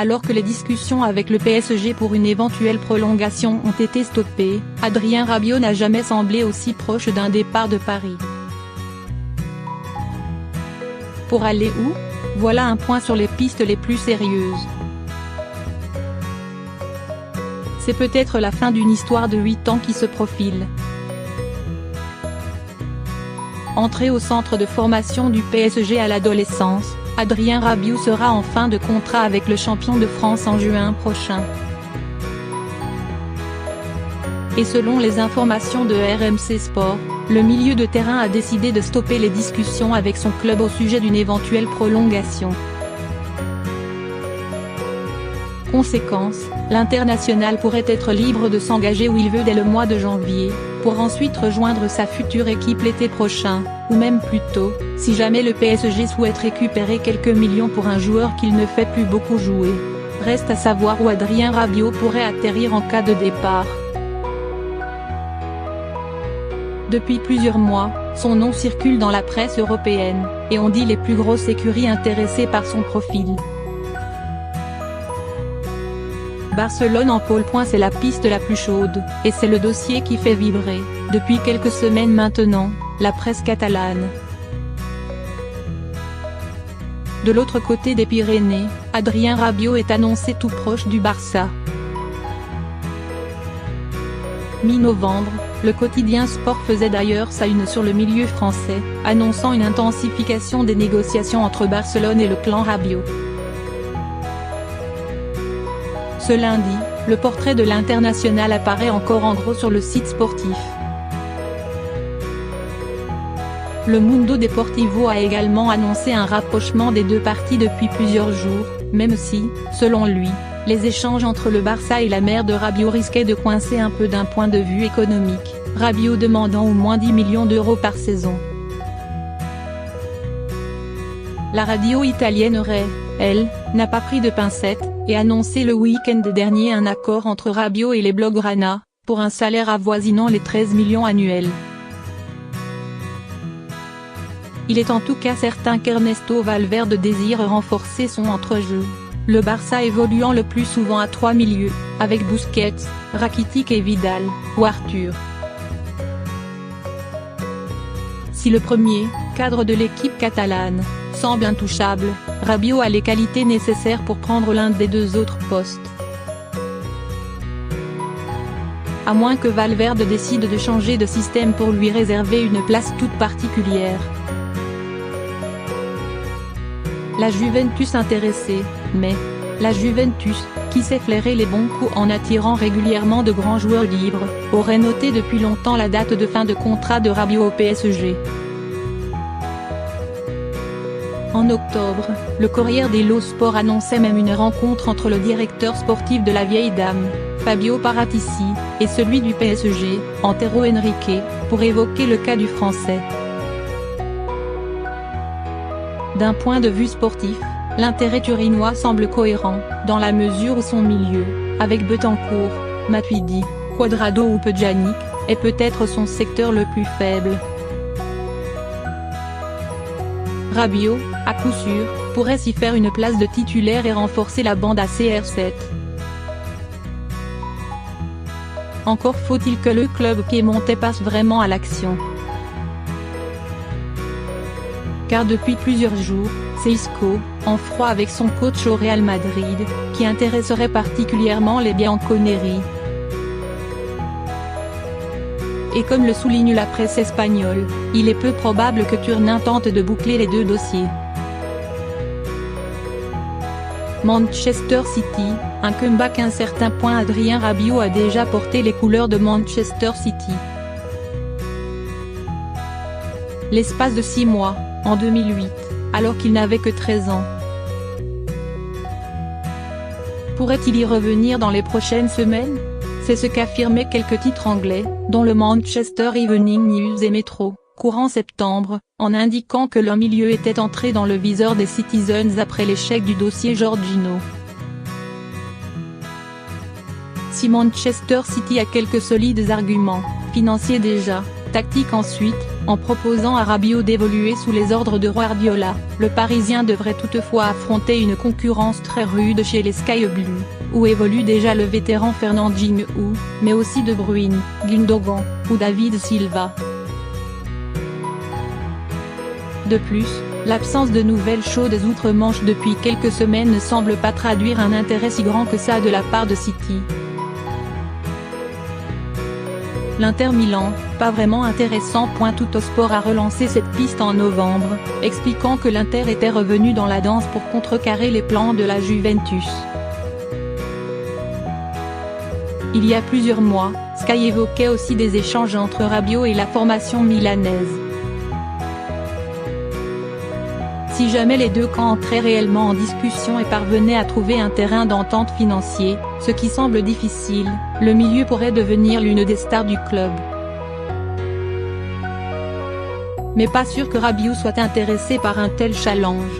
Alors que les discussions avec le PSG pour une éventuelle prolongation ont été stoppées, Adrien Rabiot n'a jamais semblé aussi proche d'un départ de Paris. Pour aller où? Voilà un point sur les pistes les plus sérieuses. C'est peut-être la fin d'une histoire de 8 ans qui se profile. Entré au centre de formation du PSG à l'adolescence, Adrien Rabiot sera en fin de contrat avec le champion de France en juin prochain. Et selon les informations de RMC Sport, le milieu de terrain a décidé de stopper les discussions avec son club au sujet d'une éventuelle prolongation. Conséquence, l'international pourrait être libre de s'engager où il veut dès le mois de janvier, pour ensuite rejoindre sa future équipe l'été prochain, ou même plus tôt, si jamais le PSG souhaite récupérer quelques millions pour un joueur qu'il ne fait plus beaucoup jouer. Reste à savoir où Adrien Rabiot pourrait atterrir en cas de départ. Depuis plusieurs mois, son nom circule dans la presse européenne, et on dit les plus grosses écuries intéressées par son profil. Barcelone en pôle point, c'est la piste la plus chaude, et c'est le dossier qui fait vibrer, depuis quelques semaines maintenant, la presse catalane. De l'autre côté des Pyrénées, Adrien Rabiot est annoncé tout proche du Barça. Mi-novembre, le quotidien Sport faisait d'ailleurs sa une sur le milieu français, annonçant une intensification des négociations entre Barcelone et le clan Rabiot. Ce lundi, le portrait de l'international apparaît encore en gros sur le site sportif. Le Mundo Deportivo a également annoncé un rapprochement des deux parties depuis plusieurs jours, même si, selon lui, les échanges entre le Barça et la mère de Rabiot risquaient de coincer un peu d'un point de vue économique, Rabiot demandant au moins 10 millions d'euros par saison. La radio italienne aurait, elle, n'a pas pris de pincettes, et annoncé le week-end dernier un accord entre Rabiot et les Blaugrana, pour un salaire avoisinant les 13 millions annuels. Il est en tout cas certain qu'Ernesto Valverde désire renforcer son entrejeu, le Barça évoluant le plus souvent à 3 milieux, avec Busquets, Rakitic et Vidal, ou Arthur. Si le premier, cadre de l'équipe catalane, semble intouchable, Rabiot a les qualités nécessaires pour prendre l'un des deux autres postes. À moins que Valverde décide de changer de système pour lui réserver une place toute particulière. La Juventus intéressée, mais la Juventus, qui sait flairer les bons coups en attirant régulièrement de grands joueurs libres, aurait noté depuis longtemps la date de fin de contrat de Rabiot au PSG. En octobre, le Corriere dello Sport annonçait même une rencontre entre le directeur sportif de la vieille dame, Fabio Paratici, et celui du PSG, Antero Henrique, pour évoquer le cas du Français. D'un point de vue sportif, l'intérêt turinois semble cohérent, dans la mesure où son milieu, avec Betancourt, Matuidi, Cuadrado ou Pjanic, est peut-être son secteur le plus faible. Rabiot, à coup sûr, pourrait s'y faire une place de titulaire et renforcer la bande à CR7. Encore faut-il que le club piémontais passe vraiment à l'action. Car depuis plusieurs jours, c'est Isco, en froid avec son coach au Real Madrid, qui intéresserait particulièrement les bianconeri. Et comme le souligne la presse espagnole, il est peu probable que Turin tente de boucler les deux dossiers. Manchester City, un comeback à un certain point. Adrien Rabiot a déjà porté les couleurs de Manchester City. L'espace de 6 mois, en 2008, alors qu'il n'avait que 13 ans. Pourrait-il y revenir dans les prochaines semaines? C'est ce qu'affirmaient quelques titres anglais, dont le Manchester Evening News et Metro, courant septembre, en indiquant que leur milieu était entré dans le viseur des Citizens après l'échec du dossier Jorginho. Si Manchester City a quelques solides arguments, financiers déjà, tactiques ensuite, En proposant à Rabiot d'évoluer sous les ordres de Guardiola, le Parisien devrait toutefois affronter une concurrence très rude chez les Sky Blues, où évolue déjà le vétéran Fernandinho, mais aussi De Bruyne, Gundogan, ou David Silva. De plus, l'absence de nouvelles chaudes outre-Manche depuis quelques semaines ne semble pas traduire un intérêt si grand que ça de la part de City. L'Inter Milan, pas vraiment intéressant. Tuttosport a relancé cette piste en novembre, expliquant que l'Inter était revenu dans la danse pour contrecarrer les plans de la Juventus. Il y a plusieurs mois, Sky évoquait aussi des échanges entre Rabiot et la formation milanaise. Si jamais les deux camps entraient réellement en discussion et parvenaient à trouver un terrain d'entente financier, ce qui semble difficile, le milieu pourrait devenir l'une des stars du club. Mais pas sûr que Rabiot soit intéressé par un tel challenge.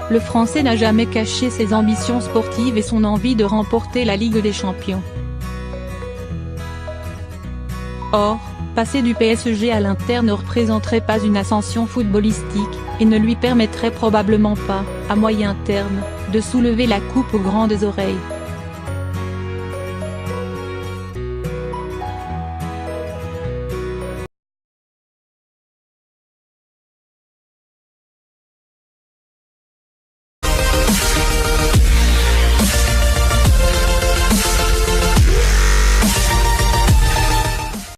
Le Français n'a jamais caché ses ambitions sportives et son envie de remporter la Ligue des Champions. Or, passer du PSG à l'Inter ne représenterait pas une ascension footballistique, et ne lui permettrait probablement pas, à moyen terme, de soulever la coupe aux grandes oreilles.